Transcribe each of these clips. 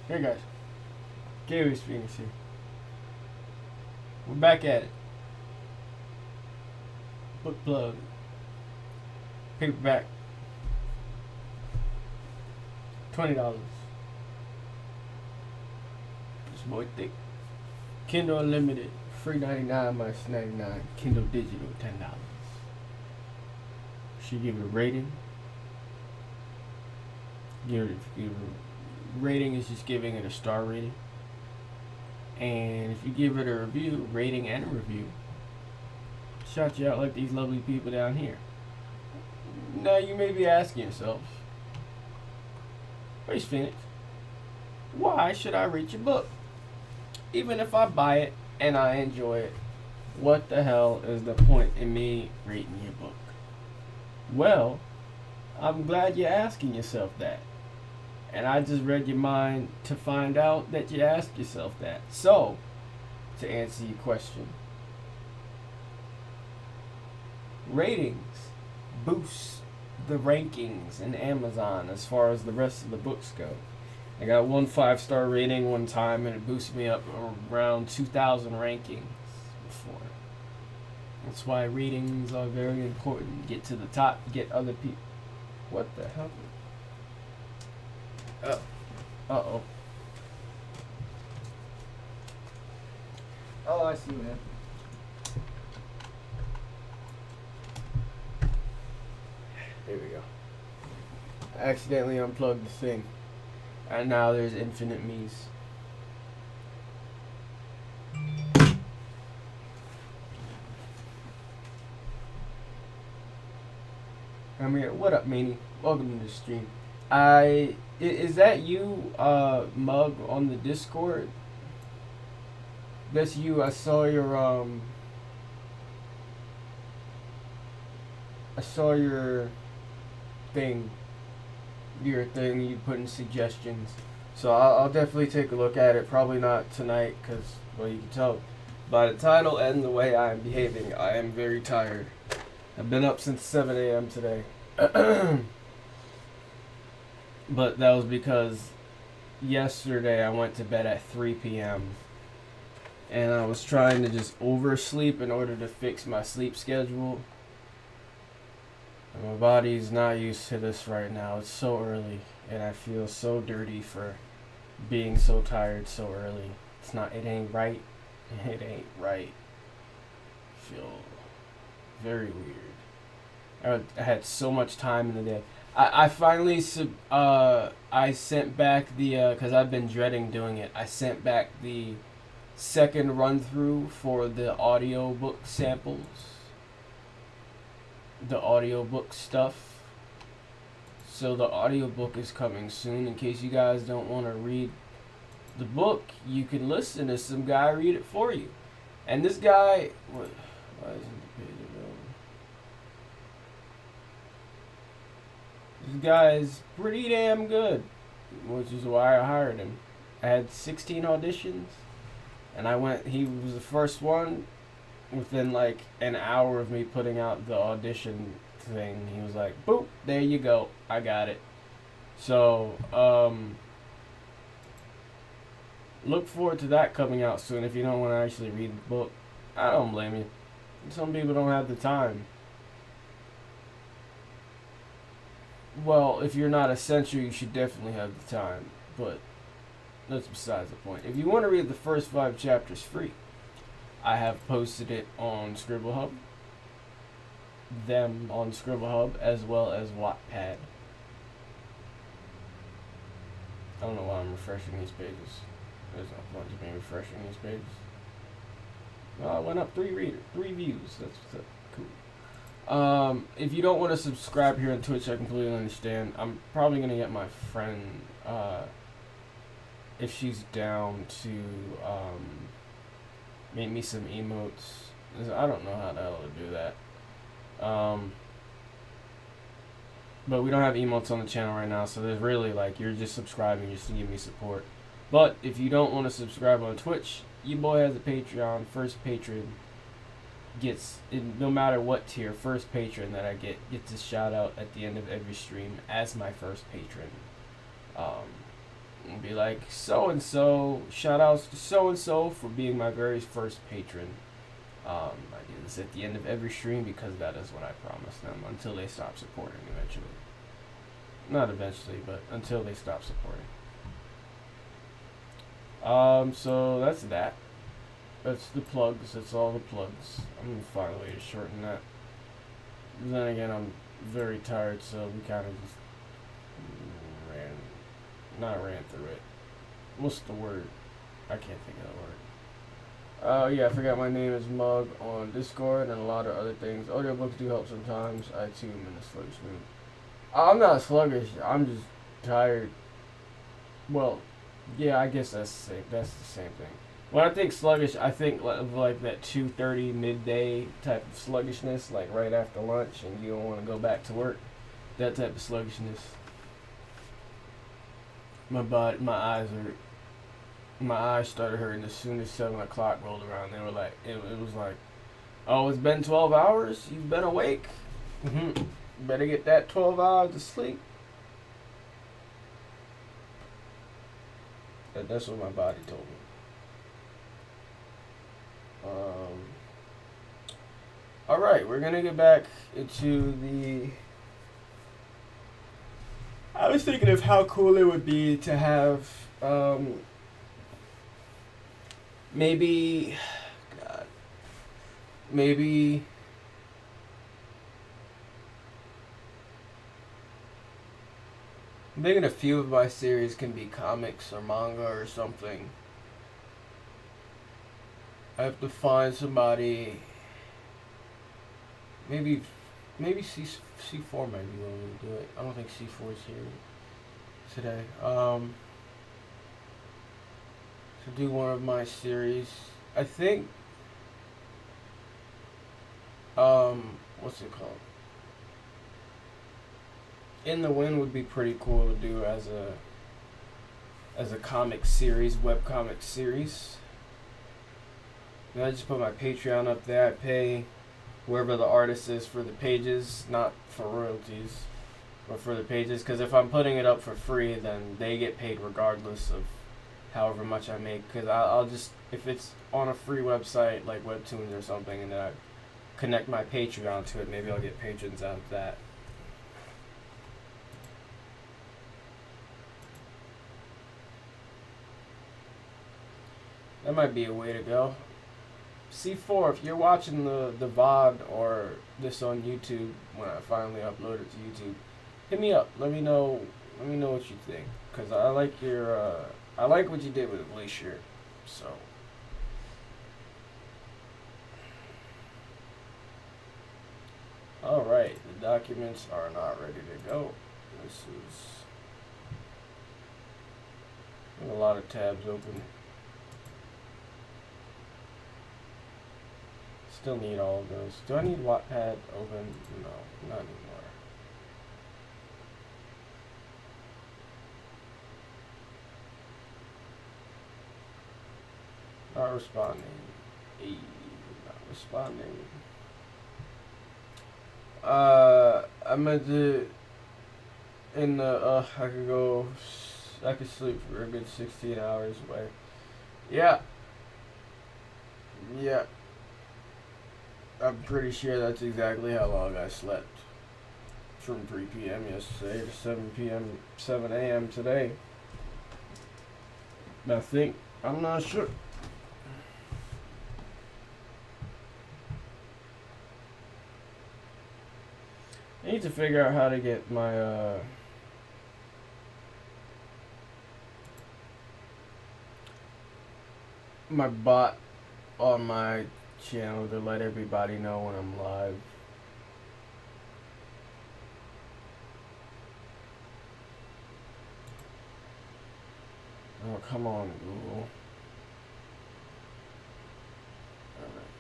Hey guys, Gary's Phoenix here. We're back at it. Book plug. Paperback. $20. This boy thick. Kindle Unlimited. Free 99 minus 99. Kindle Digital $10. Should give it a rating. Give it a rating is just giving it a star rating. And if you give it a review, rating and a review, shout you out like these lovely people down here. Now you may be asking yourself, where's Phoenix? Why should I read your book? Even if I buy it and I enjoy it, what the hell is the point in me reading your book? Well, I'm glad you're asking yourself that. And I just read your mind to find out that you asked yourself that. So, to answer your question, ratings boost the rankings in Amazon as far as the rest of the books go. I got one 5-star rating one time and it boosted me up around 2,000 rankings before. That's why ratings are very important. Get to the top, get other people. What the hell? Uh-oh. Oh, I see what happened. There we go. I accidentally unplugged the thing. And now there's infinite me's. I mean, what up, Meanie? Welcome to the stream. Is that you, Mug, on the Discord? That's you. I saw your thing. Your thing you put in suggestions. So I'll definitely take a look at it. Probably not tonight, because, well, you can tell by the title and the way I am behaving, I am very tired. I've been up since 7 a.m. today. But that was because yesterday I went to bed at 3 p.m. and I was trying to just oversleep in order to fix my sleep schedule. And my body's not used to this right now. It's so early and I feel so dirty for being so tired so early. It ain't right. It ain't right. I feel very weird. I had so much time in the day. I finally I sent back the because I've been dreading doing it. I sent back the second run through for the audiobook samples, the audiobook stuff. So the audiobook is coming soon. In case you guys don't want to read the book, you can listen to some guy read it for you. And this guy, why isn't the page available? This guy is pretty damn good, which is why I hired him. I had 16 auditions, and he was the first one. Within like an hour of me putting out the audition thing, he was like, boop, there you go, I got it. So, look forward to that coming out soon if you don't want to actually read the book. I don't blame you. Some people don't have the time. Well, if you're not essential, you should definitely have the time. But that's besides the point. If you want to read the first 5 chapters free, I have posted it on Scribblehub. Them on Scribblehub as well as Wattpad. I don't know why I'm refreshing these pages. There's no point to me refreshing these pages. Well, I went up 3 views. That's what's up. Cool. If you don't want to subscribe here on Twitch, I completely understand. I'm probably gonna get my friend, if she's down, to make me some emotes. I don't know how the hell to do that. But we don't have emotes on the channel right now, so there's really like you're just subscribing just to give me support. But if you don't want to subscribe on Twitch, your boy has a Patreon. First patron gets, no matter what tier, first patron that I gets a shout out at the end of every stream as my first patron. and be like, so and so, shout outs to so and so for being my very first patron. I do this at the end of every stream because that is what I promised them until they stop supporting eventually. Not eventually, but until they stop supporting. So that's that. That's the plugs. That's all the plugs. I'm gonna find a way to shorten that. Then again, I'm very tired, so we kind of just ran through it. What's the word? I can't think of the word. Yeah, I forgot my name is Mug on Discord and a lot of other things. Audiobooks do help sometimes. I too am in a sluggish mood. I'm not sluggish. I'm just tired. Well, yeah, I guess that's the same. That's the same thing. When I think sluggish, I think of like that 2:30 midday type of sluggishness, like right after lunch, and you don't want to go back to work. That type of sluggishness. My eyes started hurting as soon as 7 o'clock rolled around. They were like, it was like, oh, it's been 12 hours. You've been awake. Better get that 12 hours of sleep. That's what my body told me. All right, we're gonna get back into the. I was thinking of how cool it would be to have, maybe, God, maybe. I'm thinking a few of my series can be comics or manga or something. I have to find somebody. Maybe C4 might be willing to do it. I don't think C4 is here today. To do one of my series. I think. What's it called? In the Wind would be pretty cool to do as a comic series, webcomic series. And I just put my Patreon up there. I pay whoever the artist is for the pages, not for royalties, but for the pages. Because if I'm putting it up for free, then they get paid regardless of however much I make. Because I'll just, if it's on a free website like Webtoons or something, and then I connect my Patreon to it, maybe I'll get patrons out of that. That might be a way to go. C4, if you're watching the VOD or this on YouTube when I finally upload it to YouTube, hit me up. Let me know what you think, cause I like I like what you did with Glacier. So. All right, the documents are not ready to go. This is a lot of tabs open. Still need all of those. Do I need Wattpad open? No, not anymore. Not responding. Not responding. I meant to. I could sleep for a good 16 hours away. Yeah. Yeah. I'm pretty sure that's exactly how long I slept. From 3 p.m. yesterday to 7 a.m. today. I'm not sure. I need to figure out how to get my, my bot on my channel to let everybody know when I'm live. Oh, come on, Google. Alright.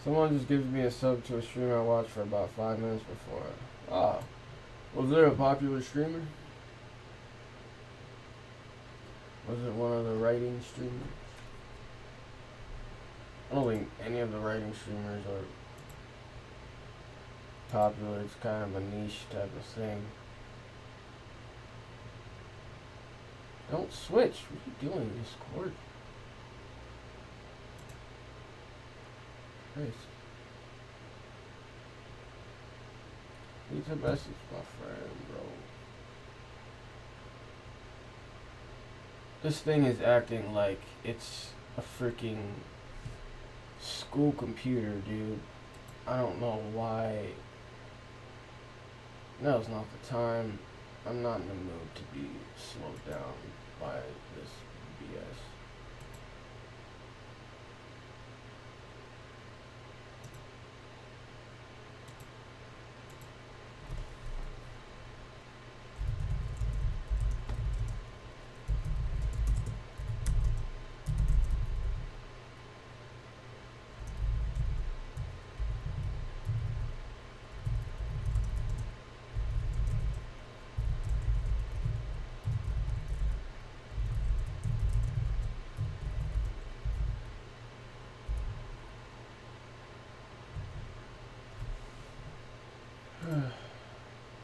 Someone just gives me a sub to a stream I watched for about 5 minutes before. Ah. Was there a popular streamer? Was it one of the writing streamers? I don't think any of the writing streamers are popular. It's kind of a niche type of thing. Don't switch. What are you doing, Discord? Christ. Leave a message, my friend, bro. This thing is acting like it's a freaking school computer, dude. I don't know why. Now's not the time. I'm not in the mood to be slowed down by this BS.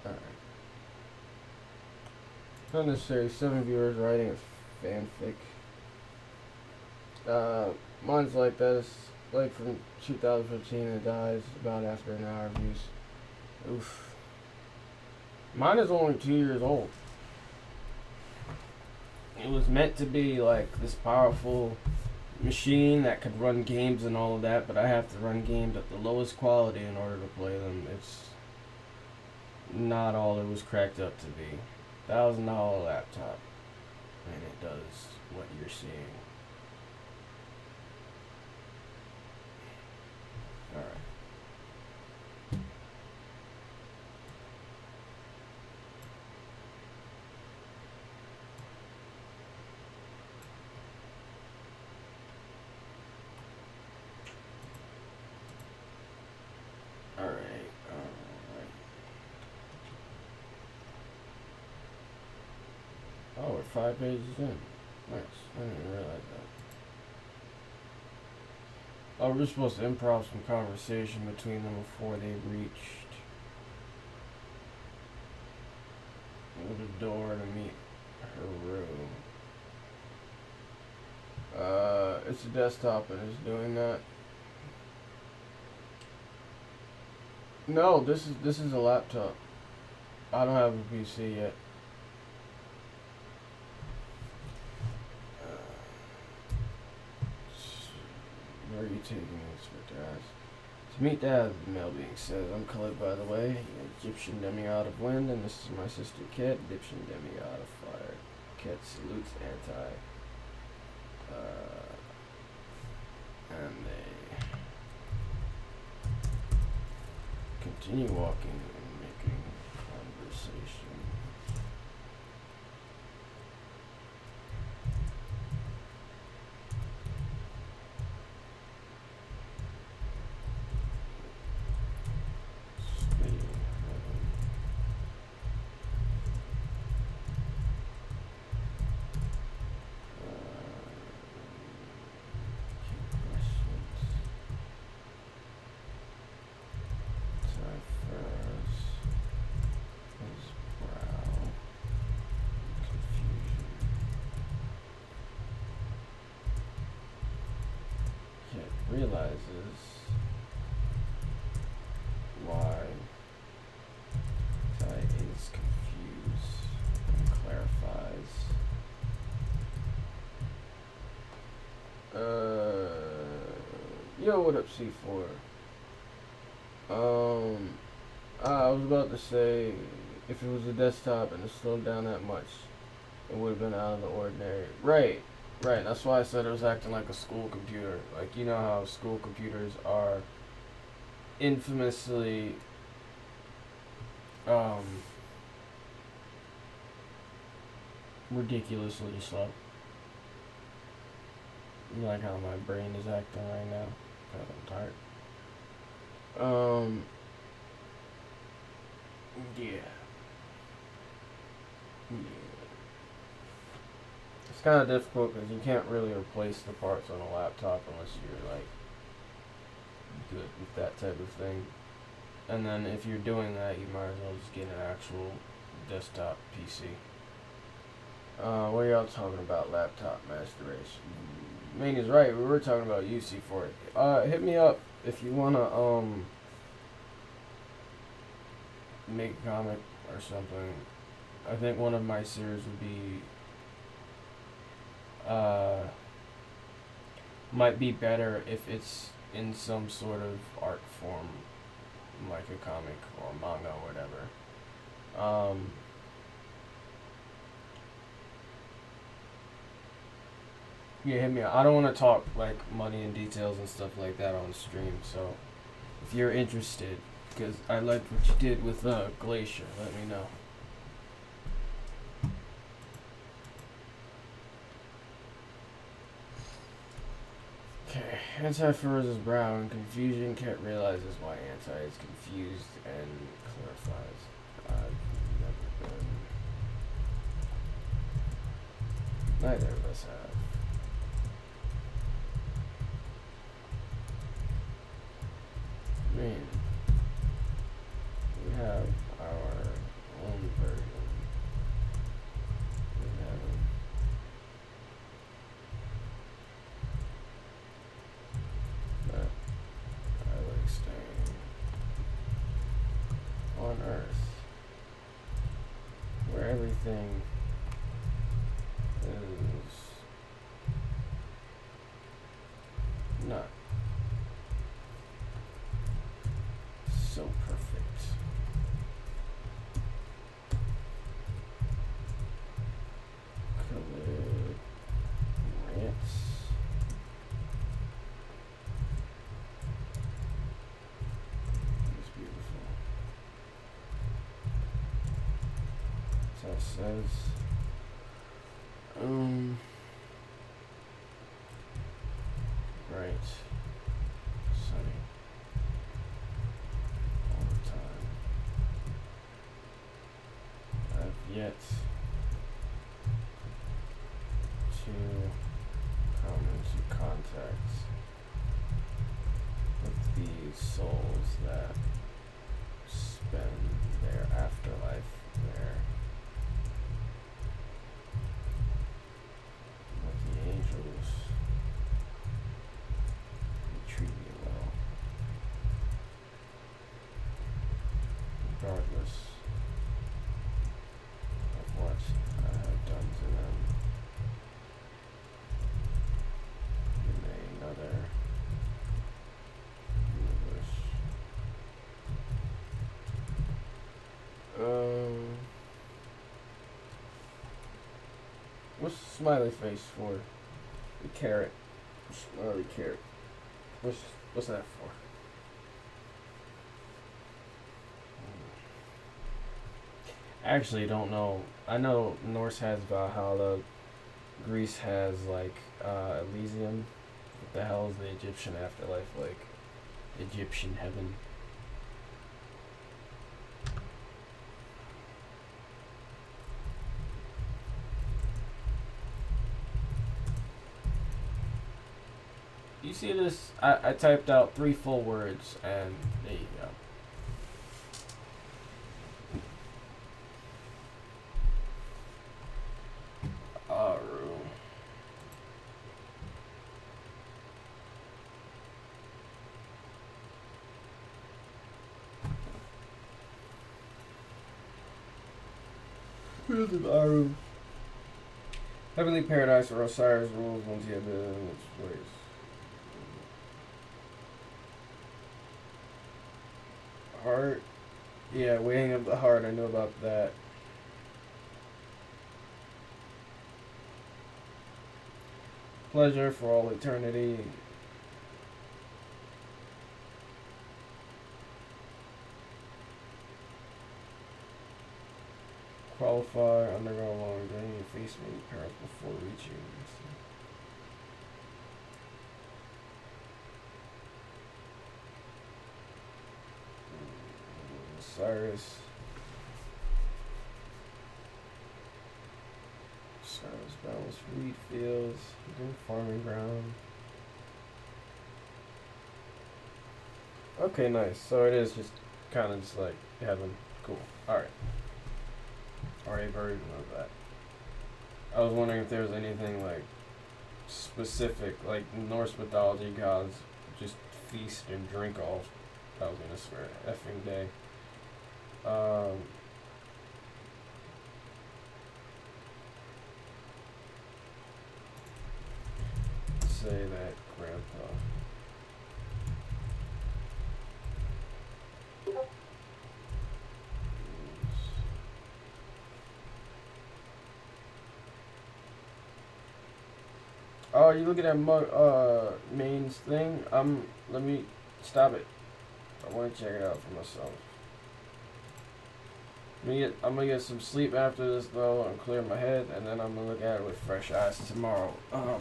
Alright. Not necessary. 7 viewers writing a fanfic. Mine's like that. It's like from 2015. It dies about after an hour of use. Oof. Mine is only 2 years old. It was meant to be like this powerful machine that could run games and all of that, but I have to run games at the lowest quality in order to play them. It's not all it was cracked up to be. $1,000 laptop, and it does what you're seeing. Alright. Oh, we're 5 pages in. Nice. I didn't even realize that. Oh, we're supposed to improv some conversation between them before they reached the door to meet her room. It's a desktop and it's doing that. No, this is a laptop. I don't have a PC yet. Where are you taking me, Inspector Ass? To meet Dad, the mail being said. I'm Khalid, by the way, Egyptian demigod of wind, and this is my sister Ket, Egyptian demigod of fire. Ket salutes anti. And they continue walking and making conversation. Realizes why Ty is confused and clarifies. Yo, what up, C4? I was about to say, if it was a desktop and it slowed down that much, it would have been out of the ordinary. Right. Right, that's why I said it was acting like a school computer. Like, you know how school computers are infamously ridiculously slow. You like how my brain is acting right now? God, I'm tired. Yeah. It's kind of difficult because you can't really replace the parts on a laptop unless you're like good with that type of thing. And then if you're doing that, you might as well just get an actual desktop PC. What are y'all talking about? Laptop masturbation. Main is right. We were talking about UC for it. Hit me up if you wanna make a comic or something. I think one of my series would be might be better if it's in some sort of art form, like a comic or manga or whatever. Yeah, hit me up. I don't want to talk like money and details and stuff like that on stream. So if you're interested, because I liked what you did with Glacier, let me know. Okay, anti-furs is brown. Confusion can't realizes why anti is confused and clarifies. I've never been. Neither of us have. I mean, we have our own version. We have that I like staying on Earth, where everything is not so perfect. Colored rants. It's beautiful. That's how it says. Right. Sunny. All the time. I've yet to come into contact with the souls that spend their afterlife there. But the angels, they treat me well, regardless of what I have done to them in another universe. What's the smiley face for? The carrot. Smiley carrot. What's that for? Actually, don't know. I know Norse has Valhalla. Greece has like Elysium. What the hell is the Egyptian afterlife like? Egyptian heaven. You see this? I typed out 3 full words and there you go. Aru. Who's an Aru? Heavenly Paradise or Osiris rules once you have been in its place. Heart. Yeah, weighing of the heart. I know about that. Pleasure for all eternity. Qualify, undergo a long journey, and face many perils before reaching. Cyrus. Cyrus battles wheat fields, hidden farming ground. Okay, nice. So it is just kind of just like heaven. Cool. Alright. Or a version of that. I was wondering if there was anything like specific, like Norse mythology gods just feast and drink all, I was gonna swear, effing day. Um, say that, Grandpa. Oh, you looking at Main's thing? Let me stop it. I want to check it out for myself. I'm gonna get some sleep after this though, and clear my head, and then I'm gonna look at it with fresh eyes tomorrow. I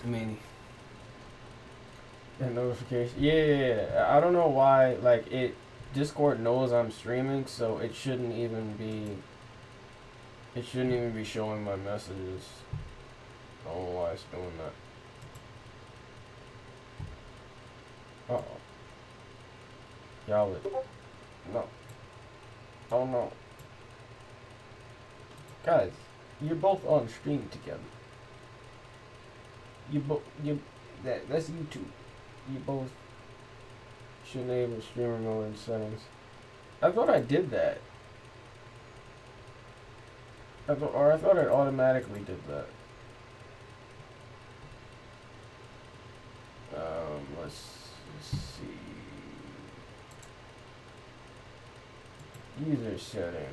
mean, that notification. Yeah. I don't know why. Like Discord knows I'm streaming, so it shouldn't even be. It shouldn't even be showing my messages. I don't know why it's doing that. Uh oh. Y'all. No. Oh no. Guys, you're both on stream together. That's YouTube. You both should enable streamer mode in settings. I thought I did that. I thought it automatically did that. Let's see. User settings.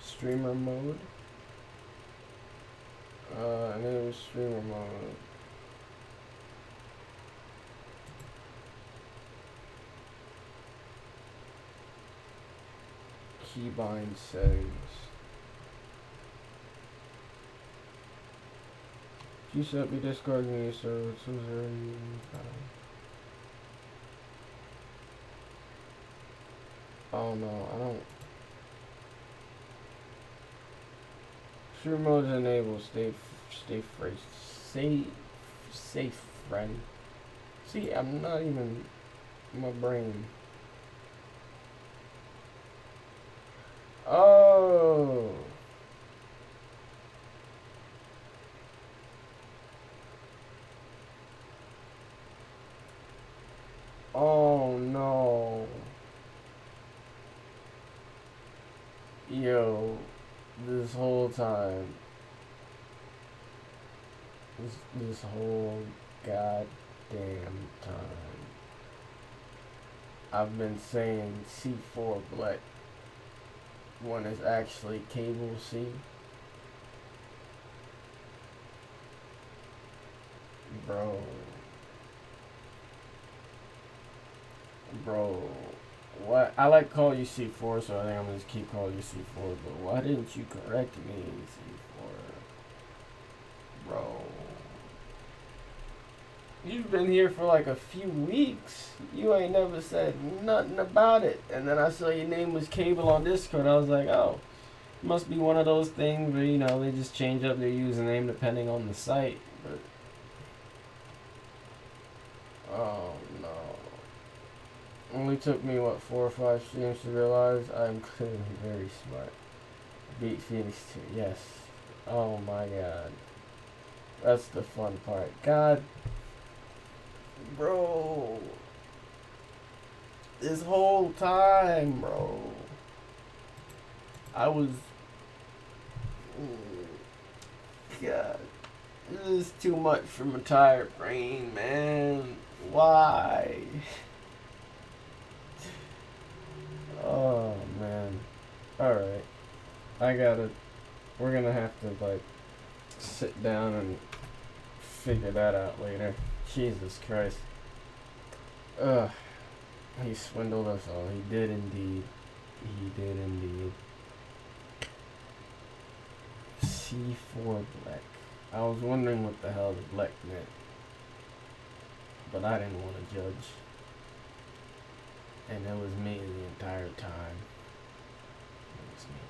Streamer mode. Enable streamer mode. Keybind settings. You set up your Discord media server. Oh no, I don't. Streamer mode is enabled. Stay free. Safe, friend. See, I'm not even my brain. Oh. Oh no. Yo, this whole time. This whole goddamn time. I've been saying C4 Black when it's actually Cable C. Bro. What? I like to call you C4, so I think I'm gonna just keep calling you C4, but why didn't you correct me, C4? Bro. You've been here for like a few weeks. You ain't never said nothing about it. And then I saw your name was Cable on Discord. I was like, oh, must be one of those things where, you know, they just change up their username depending on the site. But, oh no. Only took me, what, 4 or 5 streams to realize I'm clearly very smart. Beat Phoenix 2, yes. Oh my god. That's the fun part. God. Bro. This whole time, bro. I was... God. This is too much for my tired brain, man. Why? Oh, man. Alright. We're gonna have to, like, sit down and figure that out later. Jesus Christ. Ugh. He swindled us all. He did indeed. He did indeed. T4 Black. I was wondering what the hell the black meant, but I didn't want to judge. And it was me the entire time. It was me.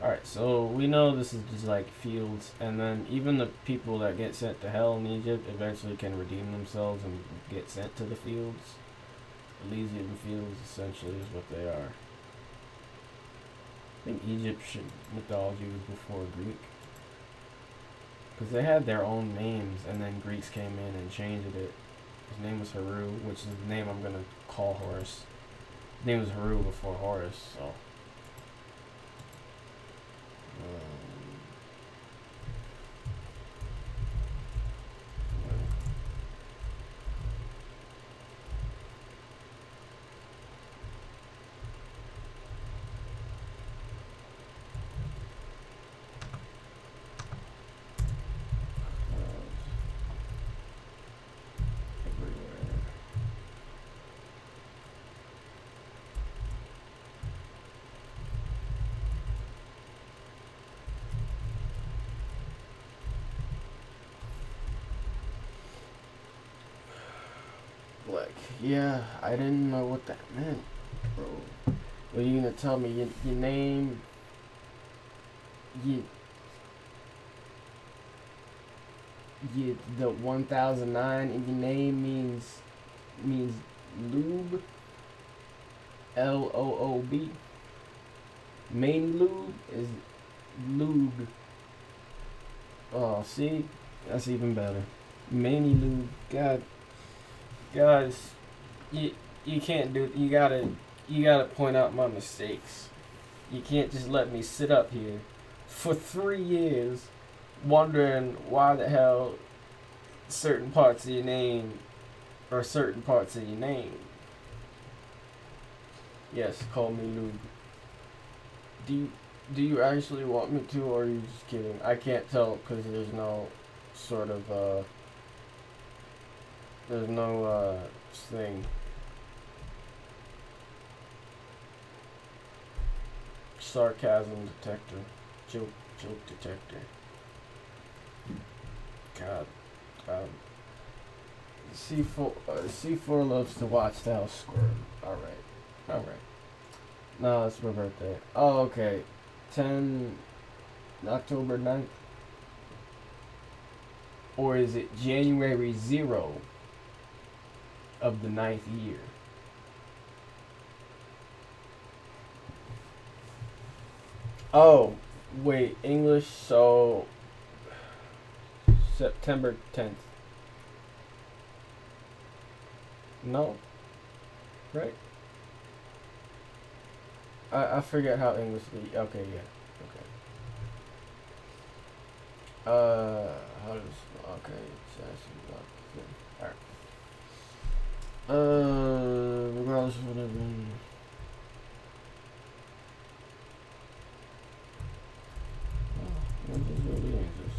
Alright, so we know this is just like fields, and then even the people that get sent to hell in Egypt eventually can redeem themselves and get sent to the fields. Elysian fields essentially is what they are. I think Egyptian mythology was before Greek. Because they had their own names, and then Greeks came in and changed it. His name was Heru, which is the name I'm going to call Horus. His name was Heru before Horus, so... Black. Yeah, I didn't know what that meant, bro. Well, you gonna tell me your name? You the 1009 in your name means lube. Loob. Main lube is lube. Oh, see, that's even better. Main lube. God. Guys, you can't do. You gotta point out my mistakes. You can't just let me sit up here for 3 years wondering why the hell certain parts of your name are certain parts of your name. Yes, call me Lube. Do you actually want me to, or are you just kidding? I can't tell because there's no sort of there's no thing. Sarcasm detector. Joke detector. God. C4 loves to watch the house squirm. Alright. No, it's my birthday. Oh, okay. October 9th? Or is it January 0 of the 9th year? Oh, wait, English, so September 10th. No? Right? I forget how English be. Okay, yeah. Okay. How does... Okay, it's actually... Alright. Regardless of whatever... What is really this?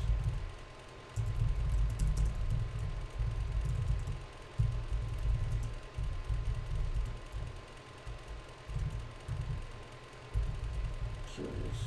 Curious.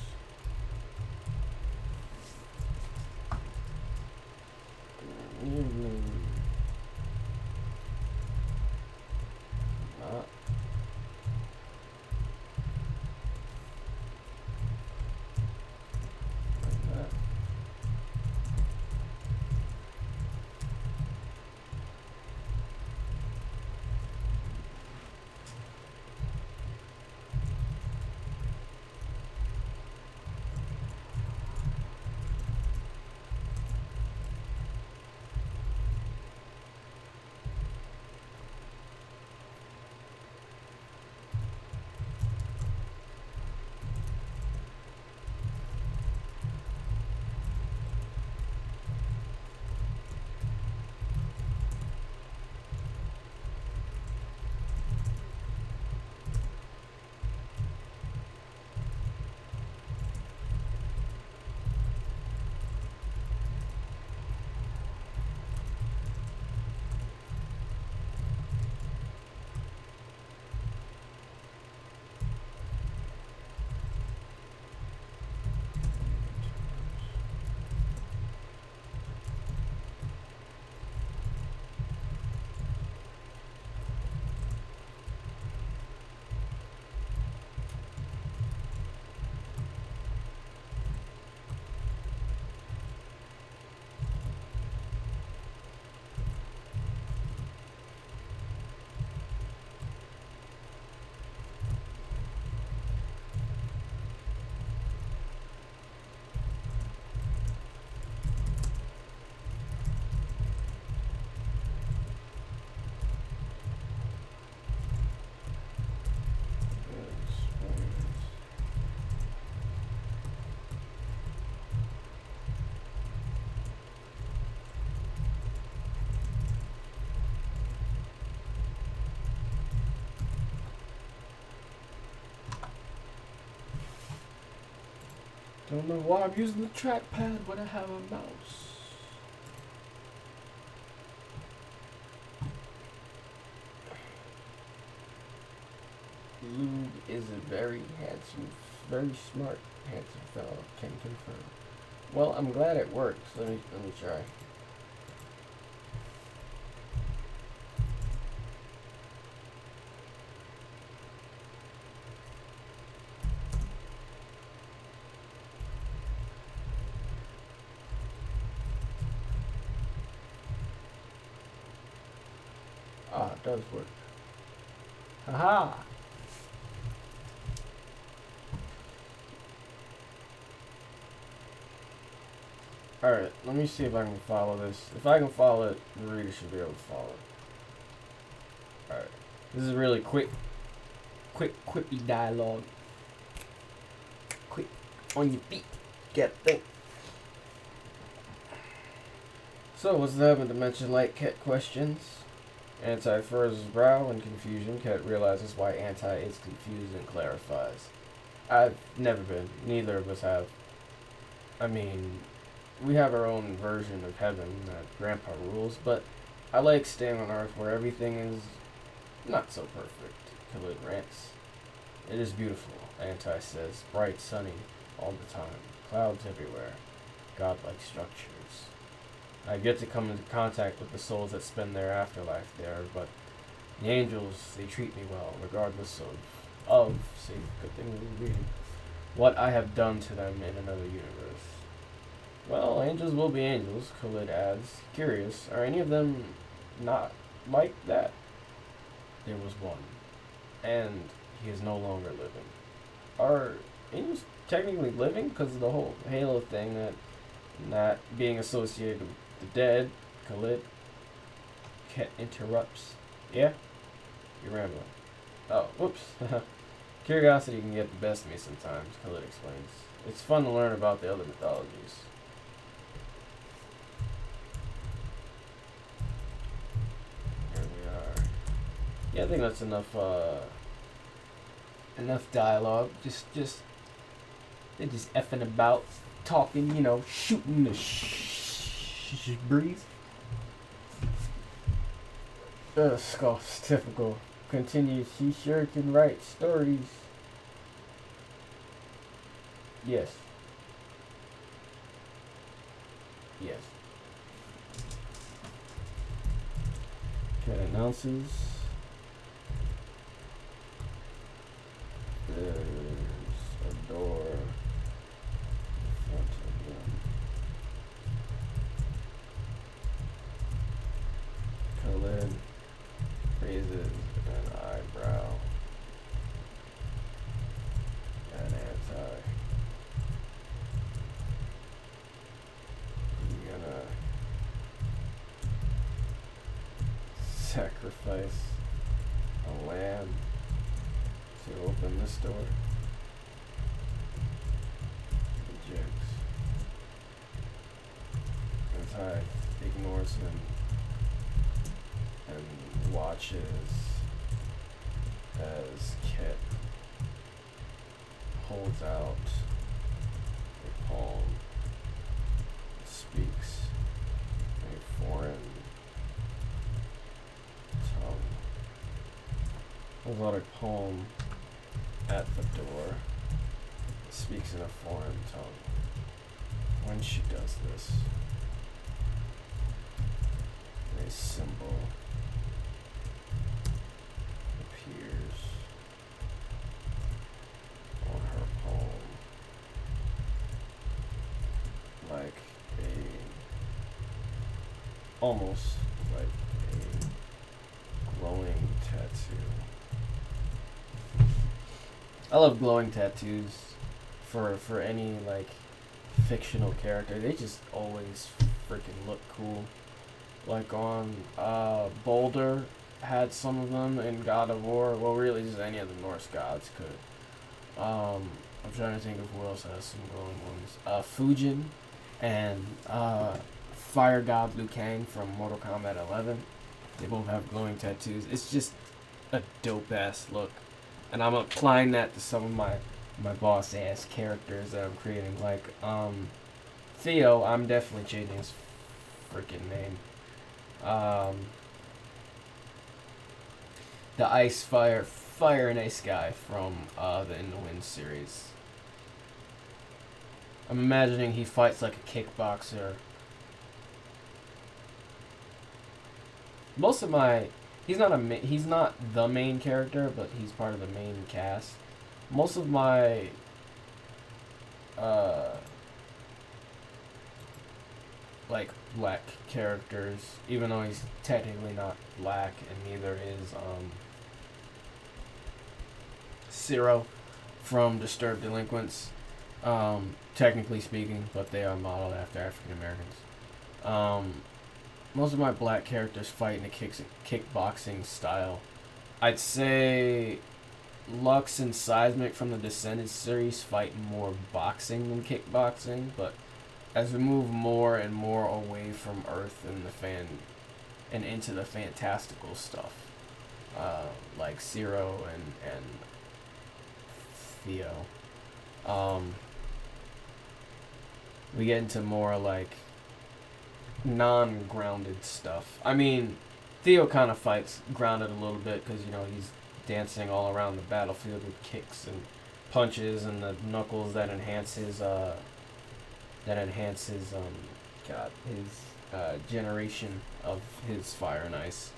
don't know why I'm using the trackpad when I have a mouse. Lube is a very handsome, very smart, handsome fellow. Can confirm. Well, I'm glad it works. Let me try. Ah, it does work. Haha! Alright, let me see if I can follow this. If I can follow it, the reader should be able to follow it. Alright. This is really quick, quippy dialogue. Quick, on your feet. Get think. So, what's the haven't to mention like Ket questions? Anti furrows his brow in confusion. Ket realizes why Anti is confused and clarifies. I've never been. Neither of us have. I mean, we have our own version of heaven that Grandpa rules, but I like staying on Earth where everything is not so perfect, Khalid rants. It is beautiful, Anti says, bright, sunny, all the time, clouds everywhere, godlike structures. I get to come into contact with the souls that spend their afterlife there, but the angels, they treat me well, regardless see, good thing we're reading, what I have done to them in another universe. Well, angels will be angels, Khalid adds. Curious, are any of them not like that? There was one, and he is no longer living. Are angels technically living because of the whole Halo thing, that not being associated with the dead? Khalid interrupts. Yeah? You're rambling. Oh, whoops. Curiosity can get the best of me sometimes, Khalid explains. It's fun to learn about the other mythologies. Here we are. Yeah, I think that's enough dialogue. They're just effing about, talking, shooting the breeze. Scoffs, typical. Continues, she sure can write stories. Yes. Yes. Cat announces there's a door in front of them. Khalid raises an eyebrow and Anti. You gonna sacrifice a lamb to open this door? Rejects. Anti ignores him and watches as Ket holds out a palm, speaks a foreign tongue. Holds out a palm at the door, speaks in a foreign tongue. When she does this, a symbol appears on her palm, like almost like a glowing tattoo. I love glowing tattoos for any like fictional character. They just always freaking look cool. Like on Boulder had some of them in God of War. Well, really, just any of the Norse gods could. I'm trying to think of who else has some glowing ones. Fujin and Fire God Liu Kang from Mortal Kombat 11. They both have glowing tattoos. It's just a dope ass look, and I'm applying that to some of my my boss ass characters that I'm creating. Like Theo, I'm definitely changing his freaking name. Um, the Fire and Ice guy from the In the Wind series. I'm imagining he fights like a kickboxer. Most of my, he's not the main character, but he's part of the main cast. Most of my, uh, like black characters, even though he's technically not black, and neither is Zero from Disturbed Delinquents, technically speaking, but they are modeled after African Americans. Most of my black characters fight in a kickboxing style. I'd say Lux and Seismic from the Descended series fight more boxing than kickboxing, but as we move more and more away from Earth and into the fantastical stuff, like Zero and Theo, we get into more like non-grounded stuff. I mean, Theo kind of fights grounded a little bit because he's dancing all around the battlefield with kicks and punches and the knuckles that enhance his generation of his fire and ice.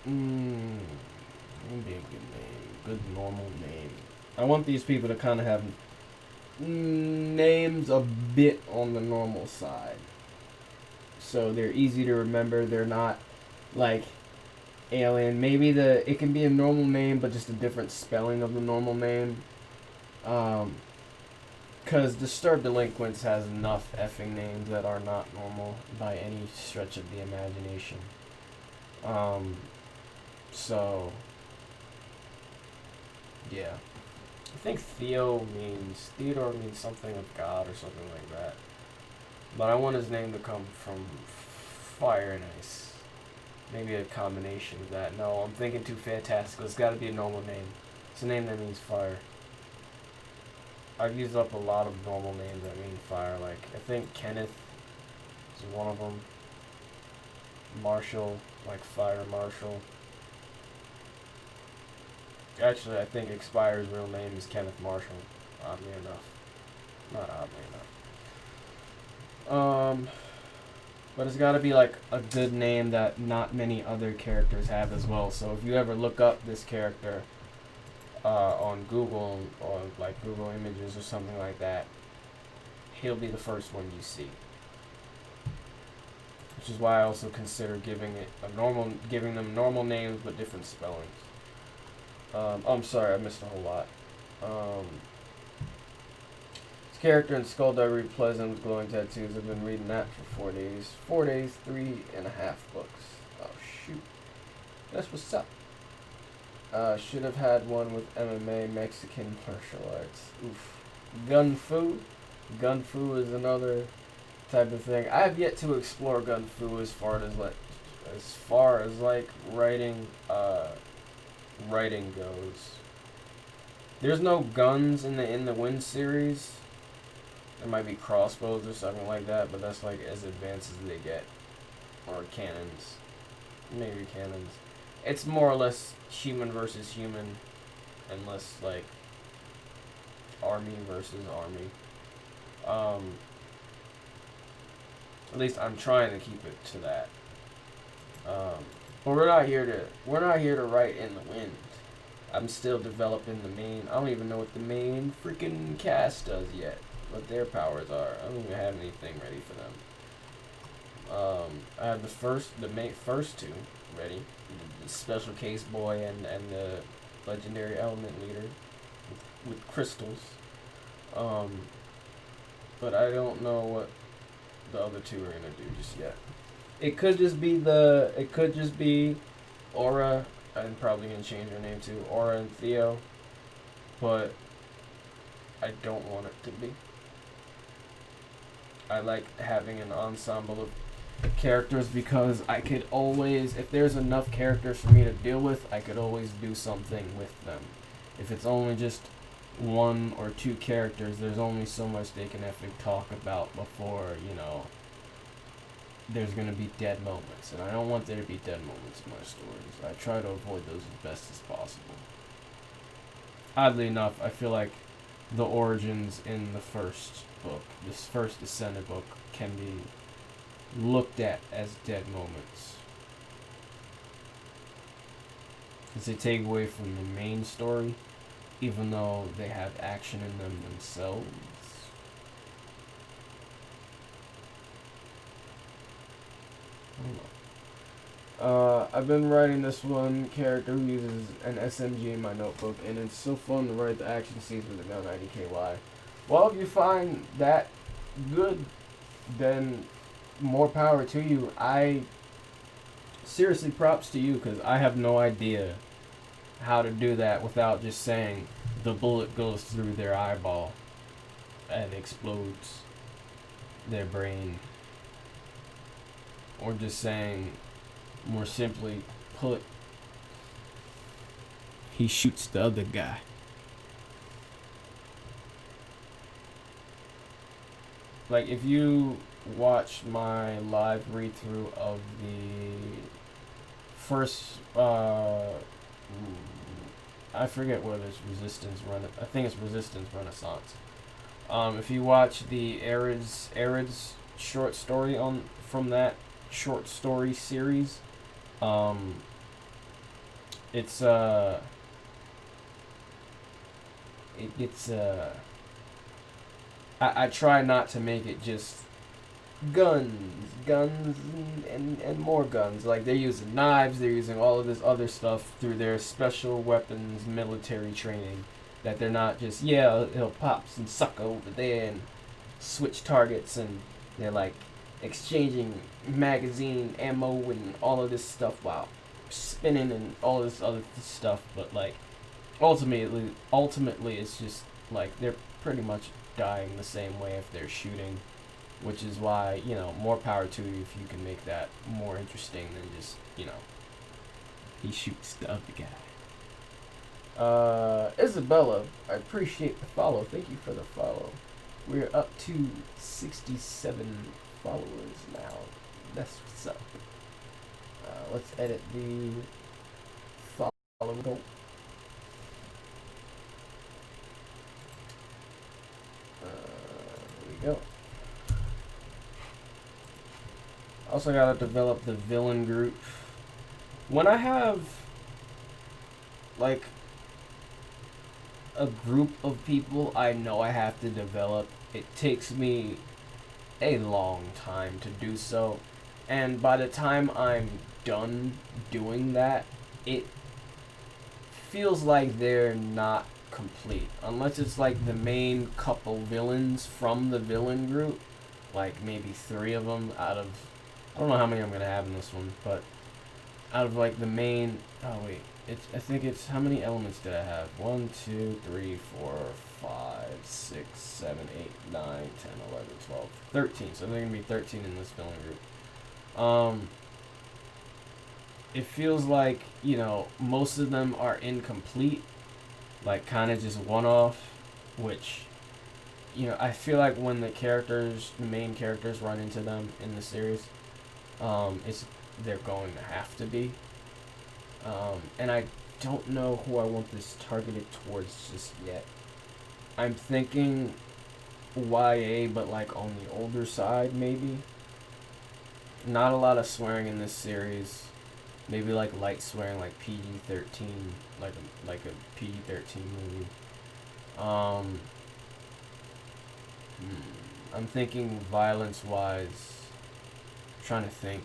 Would be a good name. Good normal name. I want these people to kind of have names a bit on the normal side. So they're easy to remember. They're not like alien. Maybe it can be a normal name, but just a different spelling of the normal name. Because Disturbed Delinquents has enough effing names that are not normal by any stretch of the imagination. So, yeah. I think Theodore means something of God or something like that. But I want his name to come from fire and ice. Maybe a combination of that. No, I'm thinking too fantastical. It's got to be a normal name. It's a name that means fire. I've used up a lot of normal names that mean fire. Like, I think Kenneth is one of them. Marshall, like Fire Marshall. Actually, I think Expire's real name is Kenneth Marshall, oddly enough. Not oddly enough. But it's gotta be like a good name that not many other characters have as well. So if you ever look up this character on Google or like Google Images or something like that, he'll be the first one you see. Which is why I also consider giving them normal names but different spellings. I'm sorry, I missed a whole lot. His character in Skullduggery Pleasant with glowing tattoos. I've been reading that for 4 days. 4 days, 3.5 books. Oh shoot, that's what's up. Should have had one with MMA, Mexican martial arts. Oof. Gun Fu. Gun Fu is another type of thing. I have yet to explore Gun Fu as far as writing goes. There's no guns in the Wind series. There might be crossbows or something like that, but that's like as advanced as they get. Or cannons. Maybe cannons. It's more or less human versus human, and less like army versus army. At least I'm trying to keep it to that. But we're not here to write in the wind. I'm still developing the main. I don't even know what the main freaking cast does yet. What their powers are. I don't even have anything ready for them. I have the first two ready. The Special Case Boy and the Legendary Element Leader with crystals. But I don't know what the other two are gonna do just yet. It could just be Aura. I'm probably gonna change her name to Aura and Theo. But I don't want it to be. I like having an ensemble of characters because I could always, if there's enough characters for me to deal with, I could always do something with them. If it's only just one or two characters, there's only so much they can effing talk about before, there's going to be dead moments. And I don't want there to be dead moments in my stories. I try to avoid those as best as possible. Oddly enough, I feel like the origins in the first book, this first Descendant book, can be looked at as dead moments. Because they take away from the main story, even though they have action in them themselves. I don't know. I've been writing this one character who uses an SMG in my notebook, and it's so fun to write the action scenes with a Gun 90KY. Well, if you find that good, then more power to you. Seriously, props to you, because I have no idea how to do that without just saying the bullet goes through their eyeball and explodes their brain. Or just saying, more simply put, he shoots the other guy. Like, if you watch my live read-through of the first, I forget whether it's I think it's Resistance Renaissance. If you watch the Arid's short story from that short story series, I try not to make it just guns, and more guns. Like, they're using knives, they're using all of this other stuff through their special weapons military training. That they're not just, he'll pop some sucker over there and switch targets, and they're like exchanging magazine ammo and all of this stuff while spinning and all this other stuff. But like, ultimately it's just like they're pretty much dying the same way if they're shooting, which is why, more power to you if you can make that more interesting than just, he shoots the other guy. Isabella, I appreciate the follow. Thank you for the follow. We're up to 67 followers now. That's what's up. Let's edit the follow. There we go. Also gotta develop the villain group. When I have like a group of people I know I have to develop, it takes me a long time to do so, and by the time I'm done doing that, it feels like they're not complete, unless it's like the main couple villains from the villain group, like maybe 3 of them out of, I don't know how many I'm gonna have in this one, but out of like the main, I think it's, how many elements did I have? 1, 2, 3, 4, 5, 6, 7, 8, 9, 10, 11, 12, 13. So there's gonna be 13 in this villain group. It feels like, most of them are incomplete, like kind of just one-off, which, I feel like when the main characters run into them in the series, they're going to have to be. And I don't know who I want this targeted towards just yet. I'm thinking YA, but like on the older side, maybe. Not a lot of swearing in this series. Maybe like light swearing, like PG-13, like a PG-13 movie. I'm thinking violence-wise. Trying to think.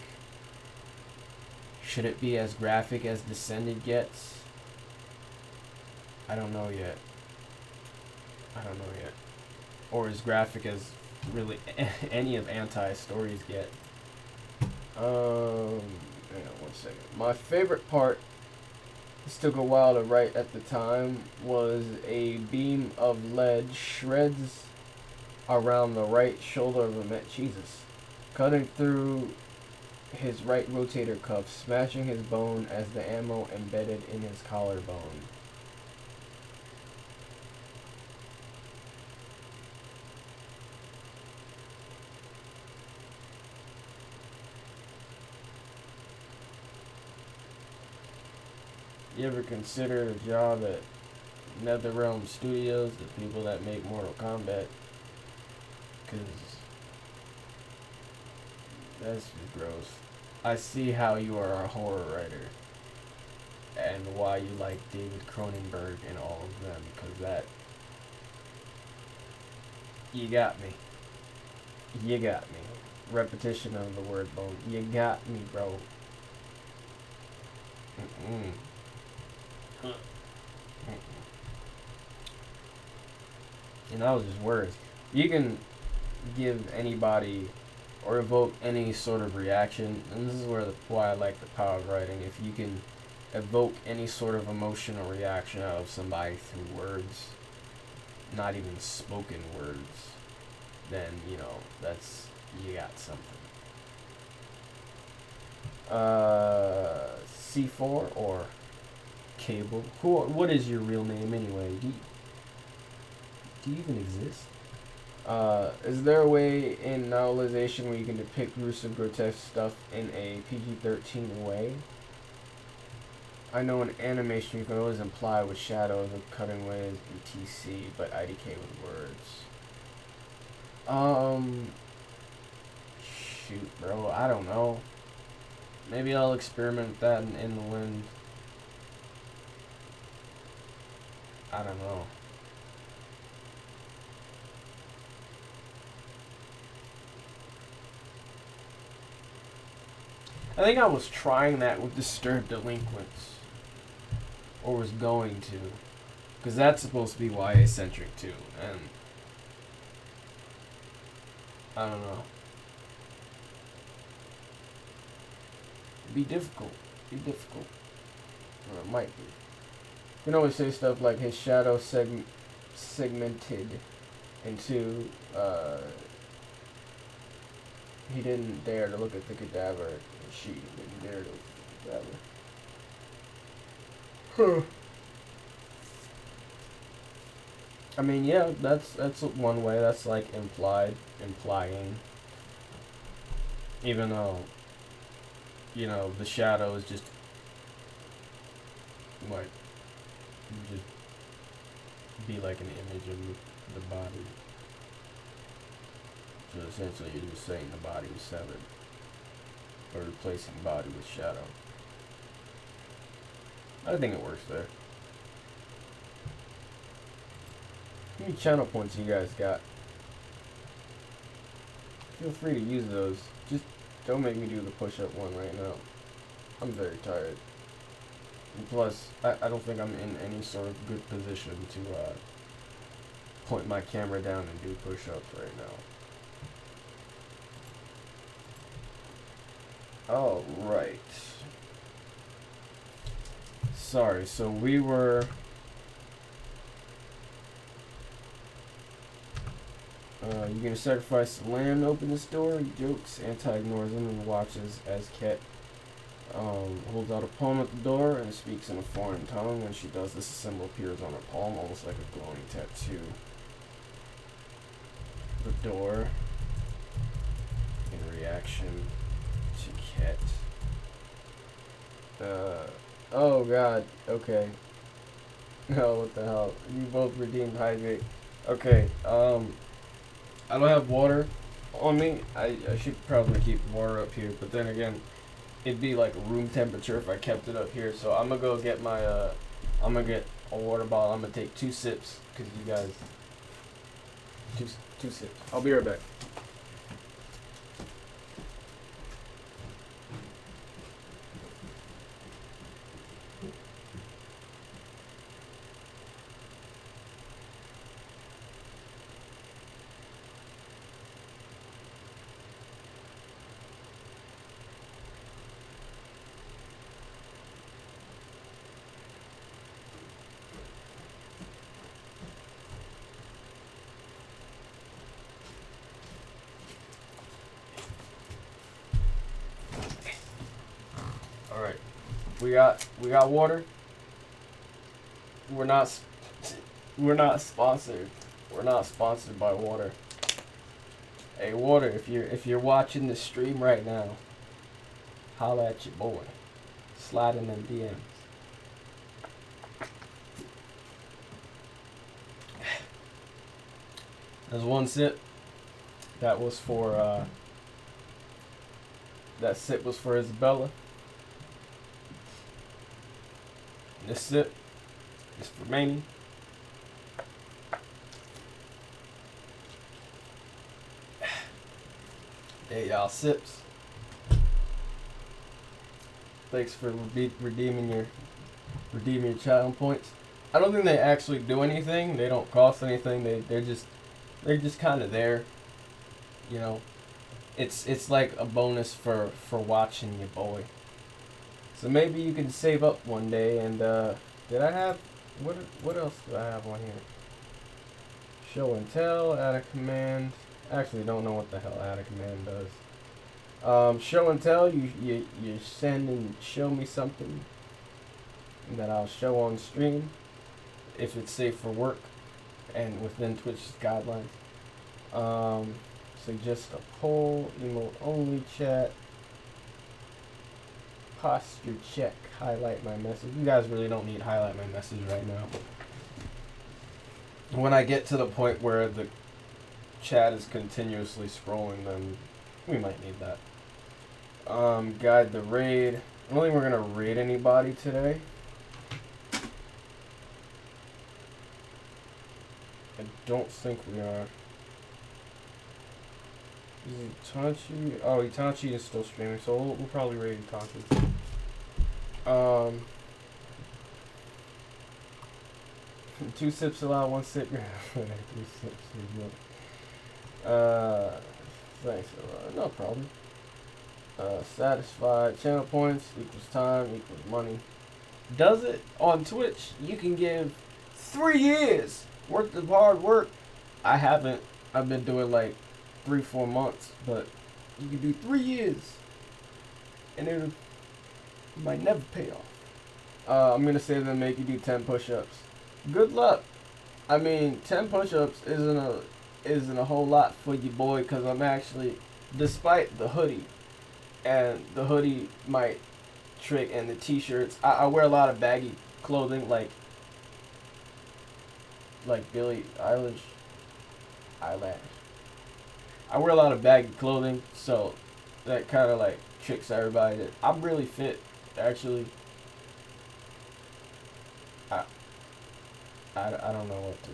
Should it be as graphic as Descended gets? I don't know yet. Or as graphic as really any of Anti's stories get. Hang on one second. My favorite part this took a while to write at the time, was a beam of lead shreds around the right shoulder of Jesus, cutting through his right rotator cuff, smashing his bone as the ammo embedded in his collarbone. You ever considered a job at NetherRealm Studios, the people that make Mortal Kombat? Because that's just gross. I see how you are a horror writer and why you like David Cronenberg and all of them, because that... You got me. You got me. Repetition of the word bone. You got me, bro. Mm-mm. And that was just words. You can give anybody or evoke any sort of reaction, and this is why I like the power of writing. If you can evoke any sort of emotion or reaction out of somebody through words, not even spoken words, then that's, you got something. C4 or Cable. What is your real name anyway? Do you even exist? Is there a way in novelization where you can depict gruesome, grotesque stuff in a PG-13 way? I know in animation you can always imply with shadows or cutting ways in TC, but IDK with words. Shoot, bro, I don't know. Maybe I'll experiment with that in the wind. I don't know. I think I was trying that with Disturbed Delinquents. Or was going to. Because that's supposed to be YA-centric too. And I don't know. It'd be difficult. Or it might be. You can always say stuff like his shadow segmented into, he didn't dare to look at the cadaver. She didn't dare to look at the cadaver. I mean, yeah, that's one way. That's like implying. Even though, the shadow is just like, just be like an image of the body. So essentially you're just saying the body was severed. Or replacing body with shadow. I think it works there. How many channel points you guys got? Feel free to use those. Just don't make me do the push-up one right now. I'm very tired. And plus, I don't think I'm in any sort of good position to point my camera down and do push-ups right now. Alright. Sorry, so we were... you're gonna sacrifice the lamb to open this door? He jokes. Anti ignores him and watches as Ket holds out a palm at the door and speaks in a foreign tongue. When she does this, a symbol appears on her palm, almost like a glowing tattoo. The door, in reaction to Ket. Oh god, okay. No, what the hell? You both redeemed hydrate. Okay, I don't have water on me. I should probably keep water up here, but then again, it'd be like room temperature if I kept it up here. So I'm gonna go get my, I'm gonna get a water bottle. I'm gonna take 2 sips, because you guys, two sips. I'll be right back. We got water. We're not sponsored. We're not sponsored by water. Hey, water, if you're watching the stream right now, holla at your boy. Slide in them DMs. There's one sip. That was for that sip was for Isabella. This sip is for Manny. Hey y'all, sips. Thanks for redeeming your channel points. I don't think they actually do anything. They don't cost anything. They're just kind of there. You know, it's like a bonus for watching your boy. So maybe you can save up one day. And did I have what else do I have on here? Show and tell, add a command. Actually, don't know what the hell add a command does. Show and tell, you send and show me something that I'll show on stream if it's safe for work and within Twitch's guidelines. Suggest a poll, emote only, chat, posture check, highlight my message. You guys really don't need highlight my message right now. When I get to the point where the chat is continuously scrolling, then we might need that. Guide the raid. I don't think we're gonna raid anybody today. I don't think we are. Is Itachi? Oh, Itachi is still streaming, so we'll probably raid Itachi. 2 sips allowed, 1 sip. 3 sips. Thanks. No problem. Satisfied. Channel points equals time equals money. Does it on Twitch? You can give 3 years worth of hard work. I haven't. I've been doing like 3-4 months, but you can do 3 years, and it might never pay off. I'm gonna say then make you do 10 push-ups. Good luck. I mean, 10 push-ups isn't a whole lot for your boy, because I'm actually, despite the hoodie, and the hoodie might trick, and the t-shirts, I wear a lot of baggy clothing, like Billie Eilish. I wear a lot of baggy clothing, so that kind of like tricks everybody that I'm really fit, actually. I don't know what to.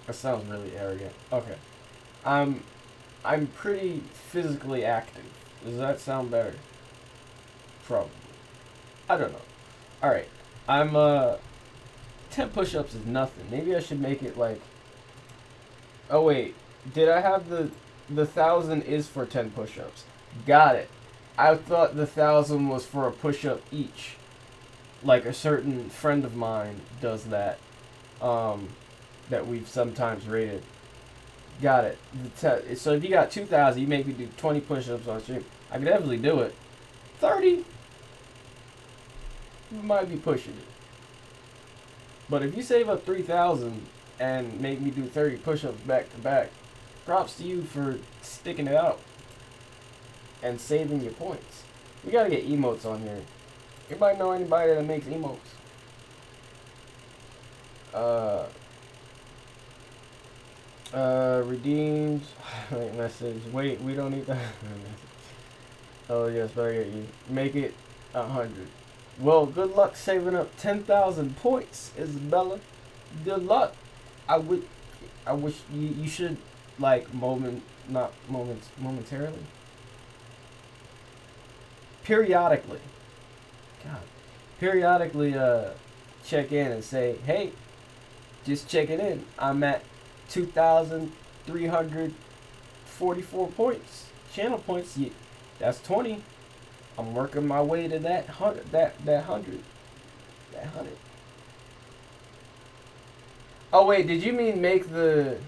That sounds really arrogant. Okay. I'm pretty physically active. Does that sound better? Probably. I don't know. Alright. 10 push-ups is nothing. Maybe I should make it like. Oh wait. Did I have the 1,000 is for 10 push-ups? Got it. I thought the 1,000 was for a push-up each. Like a certain friend of mine does that. That we've sometimes rated. Got it. So if you got 2,000, you make me do 20 push-ups on stream. I could definitely do it. 30, you might be pushing it. But if you save up 3,000 and make me do 30 push-ups back to back, props to you for sticking it out and saving your points. We gotta get emotes on here. Anybody know anybody that makes emotes? Redeemed message. Wait, we don't need that. Oh yes, better get you. Make it 100. Well, good luck saving up 10,000 points, Isabella. Good luck. I wish you should like momentarily. Periodically. God. Periodically check in and say, hey, just checking in. I'm at 2,344 points. Channel points. That's 20. I'm working my way to that 100. That 100. That 100. Oh wait, did you mean make the?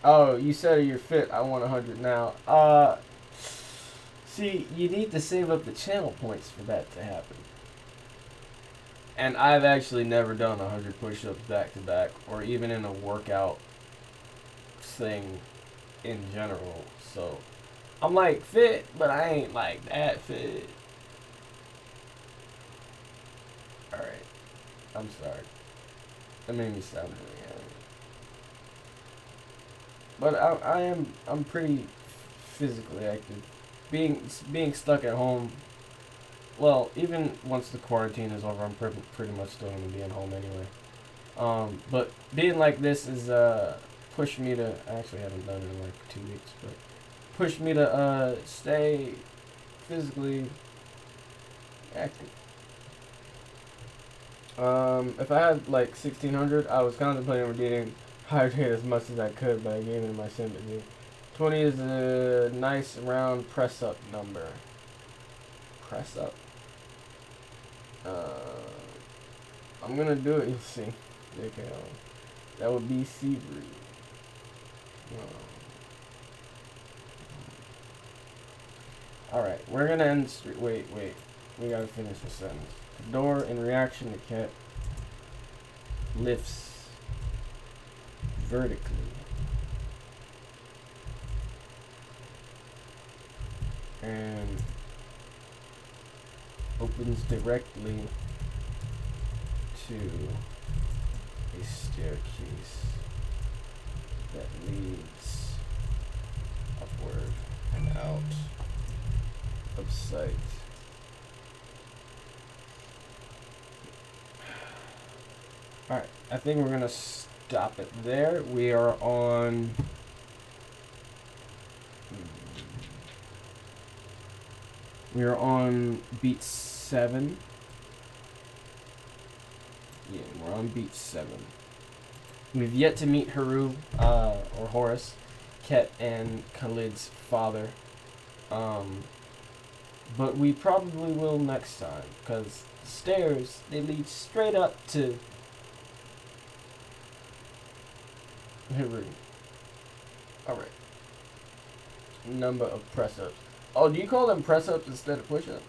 Oh, you said you're fit. I want 100 now. See, you need to save up the channel points for that to happen. And I've actually never done 100 push-ups back to back, or even in a workout thing in general. So I'm like fit, but I ain't like that fit. Alright. I'm sorry. That made me sound really angry. But I'm pretty physically active. Being stuck at home, well, even once the quarantine is over, I'm pretty much still gonna be at home anyway. But being like this is pushed me to, I actually haven't done it in like 2 weeks, but pushed me to stay physically active. If I had like 1600, I was contemplating redeeming hydrate as much as I could, but I gave it my sympathy. 20 is a nice round press up number. Press up. I'm gonna do it. You'll see. Okay, that would be Seabury. All right, we're gonna end. Wait. We gotta finish the sentence. The door, in reaction to cat, lifts vertically and opens directly to a staircase that leads upward and out of sight. Alright, I think we're gonna stop it there. We are on beat 7. Yeah, we're on beat 7. We've yet to meet Haru, or Horus, Ket and Khalid's father. But we probably will next time, because stairs, they lead straight up to Haru. Alright. Number of press-ups. Oh, do you call them press-ups instead of push-ups?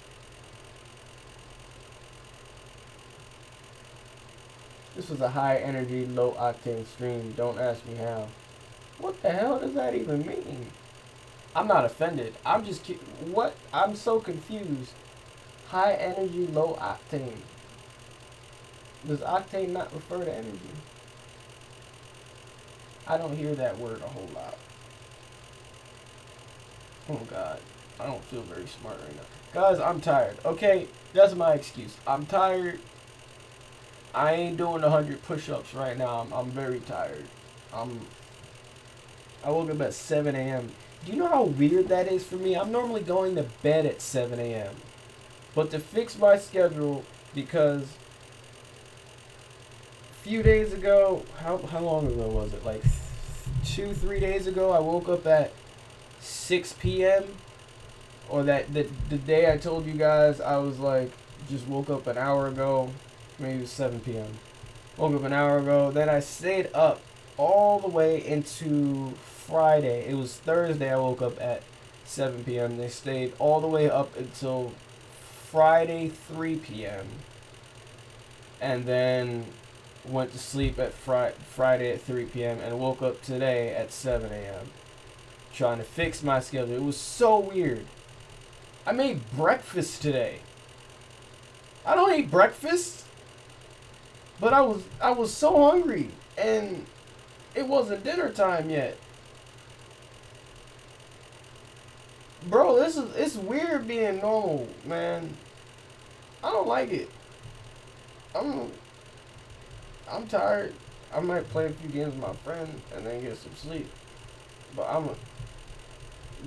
This was a high-energy, low-octane stream. Don't ask me how. What the hell does that even mean? I'm not offended. I'm just... What? I'm so confused. High-energy, low-octane. Does octane not refer to energy? I don't hear that word a whole lot. Oh, God. I don't feel very smart right now. Guys, I'm tired. Okay, that's my excuse. I'm tired. I ain't doing 100 push-ups right now. I'm very tired. I woke up at 7 a.m. Do you know how weird that is for me? I'm normally going to bed at 7 a.m. But to fix my schedule, because a few days ago, how long ago was it? Like 2-3 days ago, I woke up at 6 p.m. Or the day I told you guys I was like, just woke up an hour ago, maybe it was 7 p.m. Woke up an hour ago, then I stayed up all the way into Friday. It was Thursday I woke up at 7 p.m. They stayed all the way up until Friday 3 p.m. And then went to sleep at Friday at 3 p.m. and woke up today at 7 a.m. trying to fix my schedule. It was so weird. I made breakfast today. I don't eat breakfast, but I was so hungry and it wasn't dinner time yet. Bro, it's weird being normal, man. I don't like it. I'm tired. I might play a few games with my friend and then get some sleep. But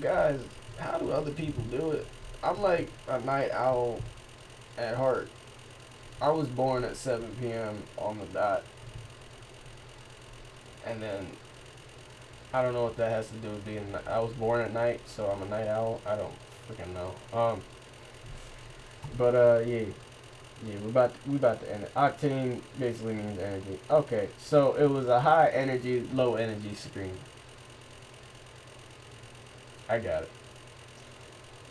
guys, how do other people do it? I'm like a night owl at heart. I was born at 7 p.m. on the dot. And then, I don't know what that has to do with being, I was born at night, so I'm a night owl. I don't freaking know. Yeah, we about to end it. Octane basically means energy. Okay, so it was a high energy, low energy screen. I got it.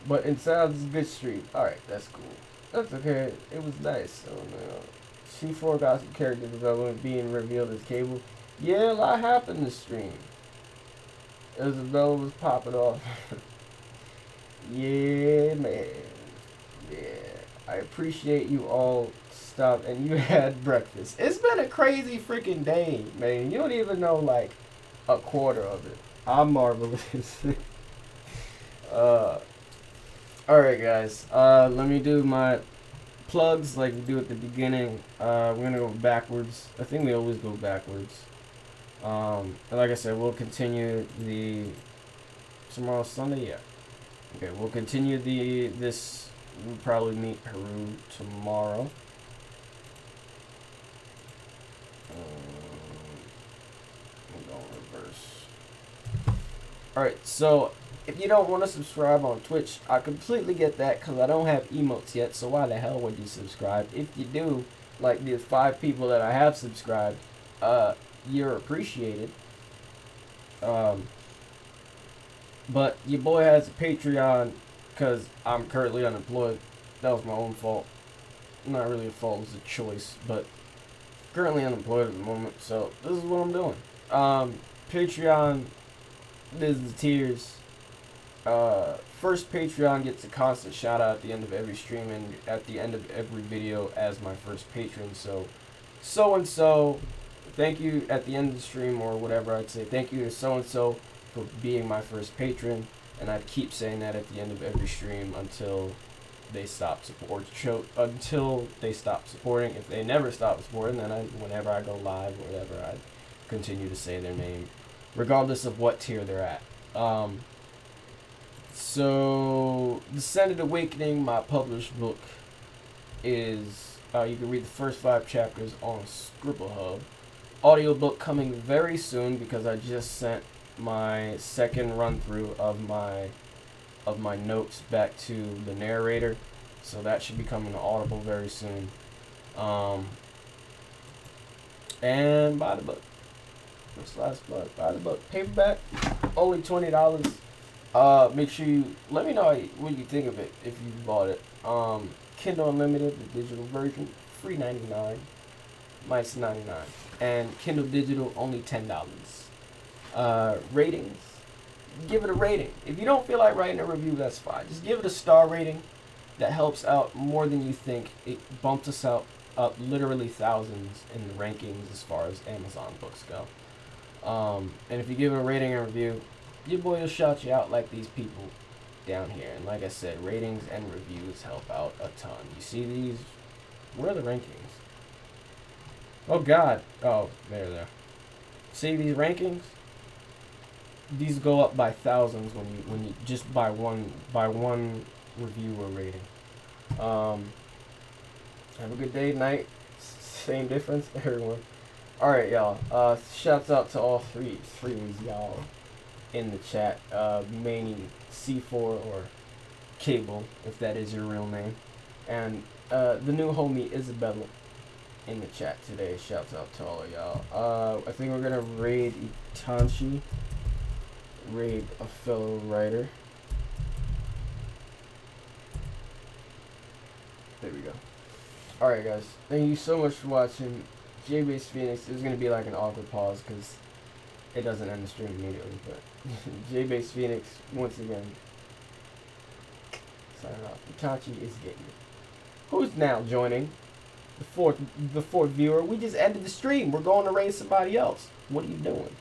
But it sounds a good stream. Alright, that's cool. That's okay. It was nice. So, C4 got some character development being revealed as Cable. Yeah, a lot happened this stream. Isabella was popping off. Yeah, man. Yeah. I appreciate you all stopped and you had breakfast. It's been a crazy freaking day, man. You don't even know, like, a quarter of it. I'm marvelous. Alright, guys. Let me do my plugs like we do at the beginning. We're gonna go backwards. I think we always go backwards. And like I said, we'll continue the tomorrow's Sunday. Yeah. Okay, we'll continue this. We'll probably meet Peru tomorrow. We'll go reverse. Alright, so if you don't want to subscribe on Twitch, I completely get that because I don't have emotes yet, so why the hell would you subscribe? If you do, like the 5 people that I have subscribed, you're appreciated. But your boy has a Patreon because I'm currently unemployed. That was my own fault. Not really a fault, it was a choice, but currently unemployed at the moment, so this is what I'm doing. Patreon, this is the tiers. First Patreon gets a constant shout out at the end of every stream and at the end of every video as my first patron. So and so, thank you at the end of the stream or whatever. I'd say thank you to so and so for being my first patron, and I'd keep saying that at the end of every stream until they stop supporting. If they never stop supporting, then whenever I go live or whatever, I'd continue to say their name, regardless of what tier they're at. So, Descended Awakening, my published book, is, you can read the first 5 chapters on Scribble Hub. Audiobook coming very soon because I just sent my second run through of my notes back to the narrator, so that should be coming to Audible very soon. And buy the book. What's the last plug? Buy the book. Paperback, only $20. Make sure you let me know what you think of it if you bought it. Kindle Unlimited, the digital version, free $99, minus $99, and Kindle Digital only $10. Ratings, give it a rating. If you don't feel like writing a review, that's fine. Just give it a star rating. That helps out more than you think. It bumps us up literally thousands in the rankings as far as Amazon books go. And if you give it a rating and review, your boy will shout you out like these people down here. And like I said, ratings and reviews help out a ton. You see these? Where are the rankings? Oh God! Oh, there. See these rankings? These go up by thousands when you just by one review or rating. Have a good day, night. Same difference, everyone. Alright, y'all. Shouts out to all three of y'all in the chat. Meaning C4 or Cable, if that is your real name. And the new homie Isabella in the chat today. Shouts out to all of y'all. I think we're gonna raid Itachi. Raid a fellow writer. There we go. Alright guys, thank you so much for watching J-Base Phoenix. There's going to be like an awkward pause because it doesn't end the stream immediately, but J-Base Phoenix, once again, signing off. Itachi is getting it. Who's now joining? The fourth viewer. We just ended the stream. We're going to raid somebody else. What are you doing?